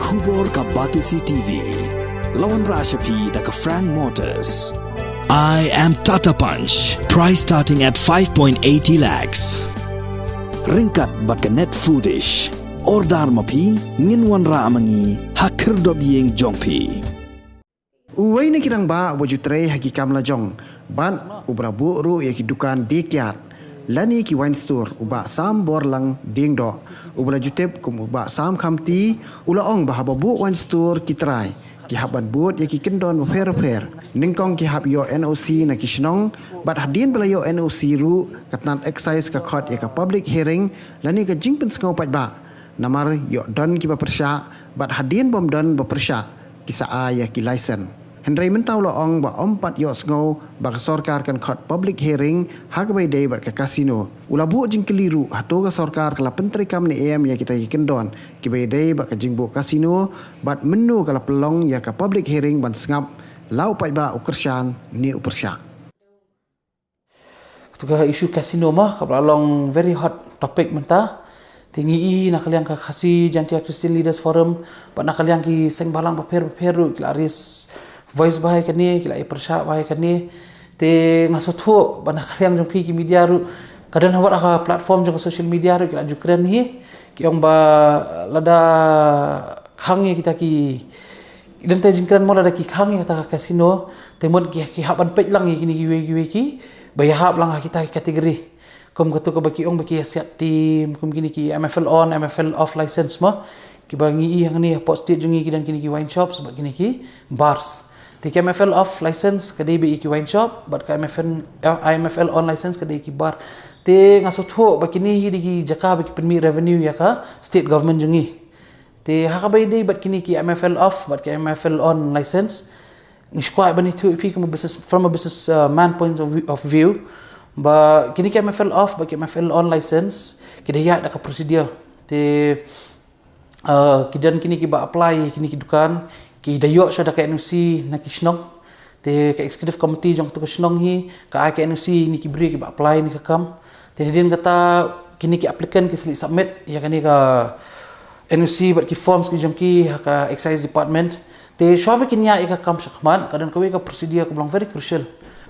Kubor ka Batisi TV. Lawan Rashapi da ka Frank Motors. I am Tata Punch. Price starting at 5.80 lakhs. Ringkat bat ka Net Foodish. Ordar mapi nginwan ra amangi hakir dob yeng jongpi. Uway na kirang ba wajutre hagi kamla jong. Ban ubra ru ya dukan dekyat. Lani ki wine store uba sam bor lang ding do. Ubra jutep kum uba sam khamti ulaong bahaba bu wine store kitrai. Ki haban bot ya ki kendon fer. Ningkong ki hab yo NOC na kishnong bat hadin bala yo NOC ru katnan excise ka khot ya ka public hearing lani ka jingpen sngo pat ba. Namar yo don ki ba persya bat hadin bom don ba persya kisa ya ki license. Henry mentau loong ba ompat yo sngo ba sorkar kan khot public hearing hagbai day ba ka kasino. Ulabu jing keliru hatoga sorkar kala penteri kam ni em ya kita kendon ki bai day ba ka jingbo kasino bat menu kala pelong ya ka public hearing ban sengap lau pai ba ukersyan ni upersya. Ketika isu kasino mah kabla long very hot topic mentah. Tinggi nak kalian ka kasi Jantia Christian Leaders Forum ba nak kalian ki seng balang paper kila aris voice bahai kani kila ipersya bahai kani te ngasotho ba nak kalian jong pi ki media ru kadang hawat aka platform jong social media ru kila jukran hi ki ong ba lada khangi kita ki idente jingkran mo lada ki khangi kata kasino temut ki haban pej lang kini ki bayahap lang kita kategori kum katu ko baki ong baki asiat team kum kini ki MFL on MFL off license mo ki bangi hang ni pot state jungi ki dan kini ki wine shop sebab kini ki bars ti MFL off license kadai bi ki wine shop but ka MFL on license kadai ki bar te ngasot ho baki ni hi ki jaka baki permit revenue ya ka state government jungi te hakabai dei but kini ki MFL off but ka MFL on license nishkwai bani tu pi kum business from a business man point of view ba kini ki MFL off ba ki MFL on license kidaya da ka prosedur te kidan kini ki ba apply kini ki dukan ki dayo sya da ka NOC na kishnong te ka executive committee jong tu kishnong hi ka ka NOC ni ki bri ki ba apply ni ka kam te din kata kini ki applicant ki sili submit ya kani ka NOC bat ki forms ki jong ki ka excise department te syabe kini ya ka kam syakman kadan ka we ka prosedur ka bilang very crucial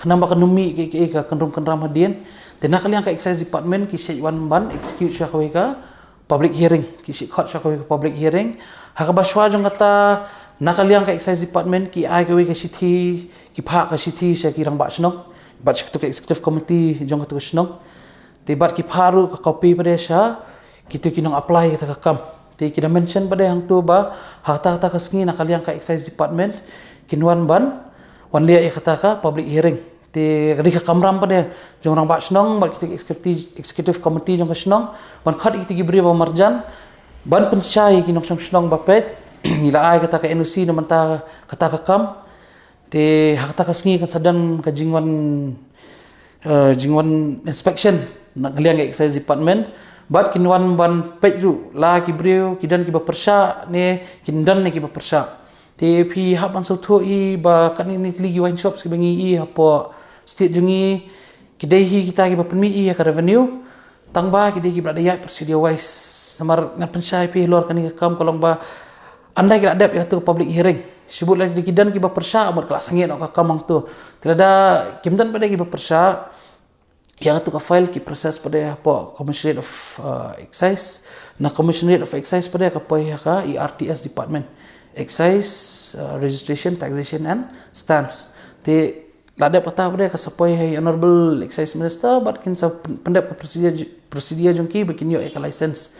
kenapa kanumi ke kendram hadien te nak kalian ka excise department ki shek wan ban execute sya ka public hearing ki shek khot sya ka public hearing haka baswa jong kata nak kalian ka excise department ki ai ka we ka sithi ki pha ka sithi sya ki rang ba snok bat tu ka executive committee jong ka tu snok te bat ki pharu ka copy pada sya ki tu ki nong apply ka kam te ki mention pada hang tu ba hata ka sngi nak kalian ka excise department kinwan ban wan lia kata ka public hearing te kadi ka kamram pada jong rang ba snong bat kita executive committee jong ka snong wan khat iki bri ba marjan ban pencai ki nong snong ba pet ila ai kata ka NOC na manta kata ka kam te kata ka sngi ka sadan ka jingwan inspection nak ngaliang ka excise department bat kinwan ban pet ru la ki brio kidan ki ba persya ne kindan ne ki ba persya te pi haban so tho I ba kan ni ligi wine shops ki bangi I hapo state jungi kidai hi kita ki ba permi I ka revenue tangba kidai ki berada ya procedure wise samar ngan pensai pi lor kan ki kam kolong ba andai ki adap ya tu public hearing sebut lagi kidan ki ba persya amot kelas sangit ka kamang tu telada kimdan pada ki ba persya yang tu ka file ki proses pada hapo commissionerate of excise na commissionerate of excise pada ka pai ka ERTS department excise registration taxation and stamps te ladap kata pada ka sapoi hai honorable excise minister but kin sa pendap ka procedure jongki bikin yo ka license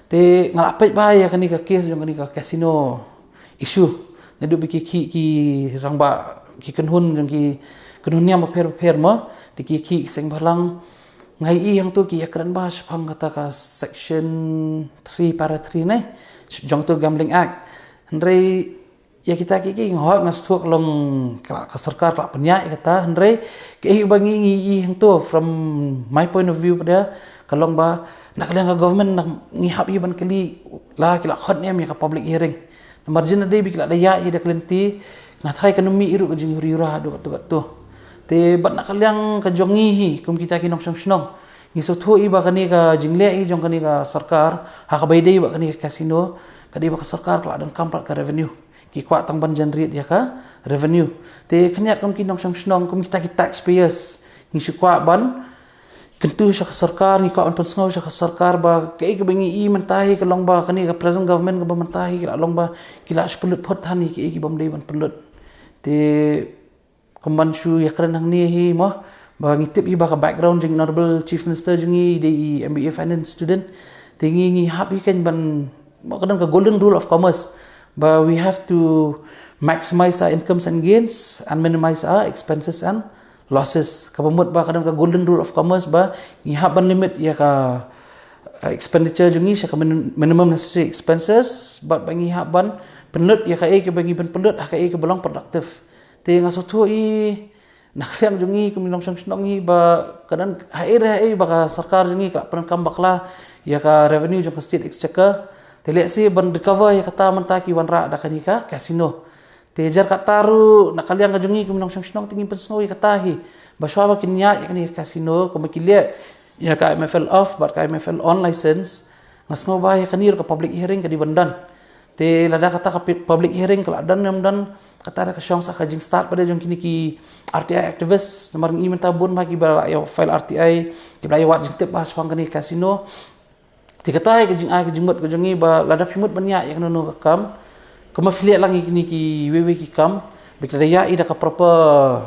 te ngalapai bahaya kani ka case jong kani ka casino issue nedu biki ki rangba ki kenhun jongki kenhun nya ma per ma te ki seng balang ngai I yang tu ki akran ba phang kata ka section 3 para 3 ne jong tu gambling act Henry ya kita kiki ngahot ngastuk long ka sarkar ka penya kata Henry ke bangi ngi hang tu from my point of view pada kalong ba nak kalian ka government nak ngihap iban kali la kila khot ni ka public hearing margin ade bi kila daya ida klenti ngathai ekonomi iru ka jing huri-hura do tu te bat nak kalian ka jongi hi kum kita kinong snong ngisotho iba kani ka jingle I jong kani ka sarkar ha ka baydai ba kani ka casino kadi baka sarkar kala dan kamplat ka revenue ki kwa tang ban generate ya ka revenue te khanyat kom ki nong sang snong kom kita ki taxpayers ni kwa ban kentu sa sarkar ni kwa an pensngau sa sarkar ba kai ka bangi I mentahi ka long ba kani ka present government ka ba mentahi ka long ba kila sepelut phot thani ki bam dei ban pelut te kumban shu ya kran hang ni hi mo ba ngitip I ba ka background jing honorable chief minister jingi de MBA finance student te ngi happy kan ban mo kadang ka golden rule of commerce but we have to maximize our incomes and gains and minimize our expenses and losses. Kapamut ba kadang ka golden rule of commerce ba ngihap ban limit ya ka expenditure jungi sa ka minimum necessary expenses but ba ngihap ban penlut ya ka ke bangi ban penlut ka ke belong productive. Te nga soto I nakaliang jungi kuminong sang hi ba kadang hai ba ka sarkar jungi ka peran bakla ya ka revenue jung ka state exchequer te si ban recover ya kata mentaki wanra da kanika casino te jar kataru nakaliang ka jungi kuminong sang tingin pensngoi katahi baswa ba kinya ya kanika casino kumakilia ya ka MFL off but ka MFL on license ngasngo ba ya kanir ka public hearing ka di bandan te lada kata ka public hearing kala dan namdan kata ka syong sa kajing start pada jong kini ki RTI activist namar ngi mentabun ba ki ba ya file RTI ki ba ya wat jintip ba swang kani casino ti kata ka jing a ka jingmut ka jongi ba lada pimut banya ya kanu ka kam kuma affiliate lang kini ki wewe ki kam bikla ya ida ka proper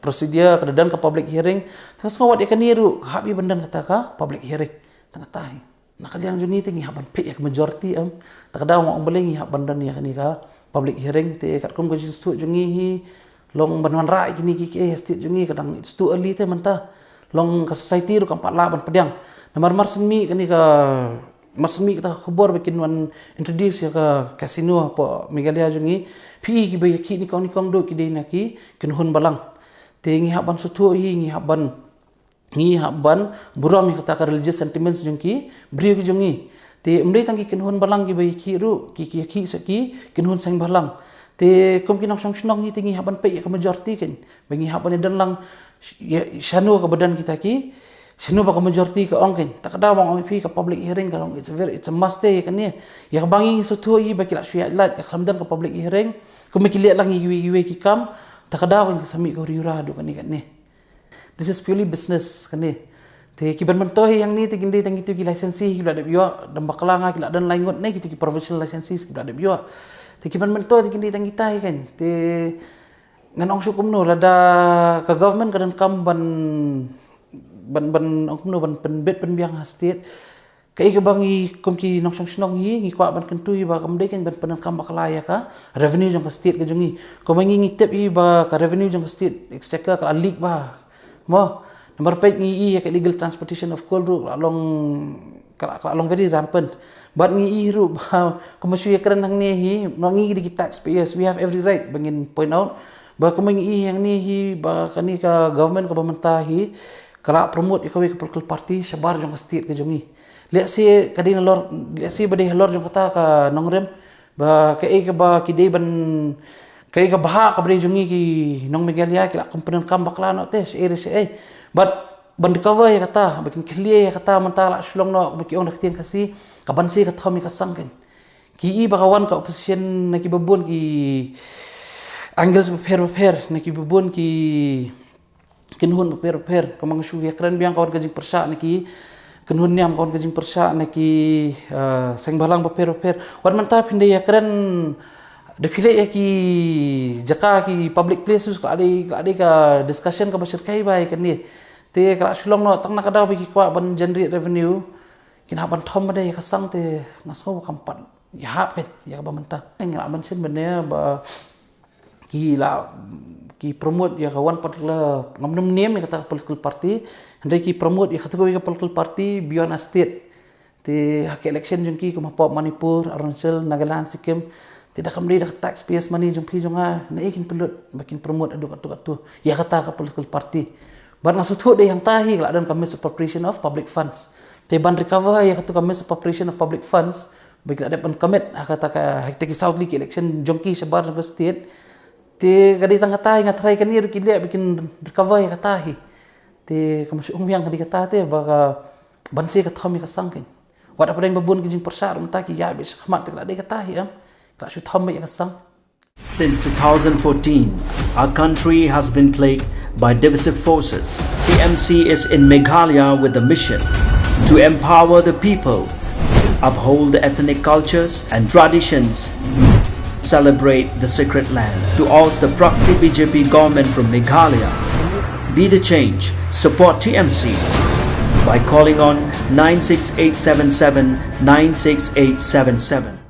procedure ka dan ka public hearing tas ngawat ya kaniru habi bandan kata ka public hearing tanatai nakaliang jungi tingi haban pe ya majority takada mo ambeleng hi haban dan ya kani ka public hearing te kat kum ko stu jungi hi long banwan ra kini ki state jungi kadang it's too early te manta long ka society ru kam patla ban pedang namar mar senmi kani ka masmi kita khabar bikin wan introduce ya ka casino apa megalia jungi pi ki bay ki ni kong do ki de na ki kinhun balang te ngi haban sutu hi ngi haban buram mi kata ka religious sentiments jungki brio ki jungi te umdei tangki kinhun balang ki bai ki ru ki saki kinhun sang balang te kom kinong sang snong hi tingi haban pe ya ka majority kan bangi haban dan lang shanu ka badan kita ki shanu ba ka majority ka ong kan takada wang ong pi ka public hearing ka long it's a must day kan ya ka bangi so tu hi ba kila suya lat ka khamdan ka public hearing kom ki liat lang gi ki kam takada wang ka sami ka riura do kan ni this is purely business kan ni te ki ban mentohi yang ni te gindi tang itu ki lisensi ki ada biwa dan baklanga ki dan laingot ne ki provincial licenses ki ada biwa te ki ban mentohi te gindi tang kita kan te nganong sukum no lada ka government kadan kam ban ong no ban penbet penbiang state kai ka bangi kom ki nong sang snong hi ngi kwa ban kentui ba kam de kan ban penan kam baklaya ka revenue jong ka state ka jongi ko mangi ngitep hi ba ka revenue jong ka state exchequer ka leak ba mo number 5 ngi ya illegal transportation of coal ru along very rampant but ngi ru komersial kran hang ni hi ngi di taxpayers we have every right bangin point out ba kumangi yang ni hi ba kani ka government ka pemerintah hi kala promote ikaw ka political party sabar jong state ka jongi let's say kadina lor let's say bade lor jong kata ka nongrem ba ka ba kidai ban kay ka baha ka bre jungi ki nong megalia kila komponen kam bakla no te ere se but ban recover ya kata bakin clear ya kata mentala sulong no baki on raktin kasi ka bansi ka thomi ka sangken ki bakawan ka opposition na ki babon ki angles beper na ki babon ki kinhun beper ka mga shuya kran biang kawan kajing persa na ki kinhun niam kawan kajing persa na ki seng balang beper wan manta pinde ya kran defile ya ki jaka ki public places ka ade ka discussion ka basyirkai bai kan ni te kala sulong no tang nakadaw bi ki kwa ban generate revenue kina ban thom bade ya kasang te ngaso kampat ya hap ya ka bamanta ngala ban sin bane ba ki promote ya kawan particular ngamnam name ya kata political party ndai ki promote ya kata ka political party beyond a state te hak election jengki ko mapop Manipur Arunachal Nagaland Sikkim tidak kami dah taxpayers money jom pi jonga na ikin pelut makin promote aduk tu ya kata ka political party bar ngasut de yang tahi kala dan kami appropriation of public funds te ban recover ya kata kami appropriation of public funds baik ada ban commit kata ka hektik south league election jongki sebar jong state te kadi tang tahi ngatrai kan ni rukilia bikin recover ya kata te kamu umyang kadi kata te ba bansi ka thomi ka sangkin Wat apa yang babun kijing persar mentah ki ya bis khmat tak de kata ya. Tak shu thom ya kasang. Since 2014, our country has been plagued by divisive forces. TMC is in Meghalaya with the mission to empower the people, uphold the ethnic cultures and traditions, celebrate the sacred land. To oust the proxy BJP government from Meghalaya, be the change, support TMC by calling on 96877 96877.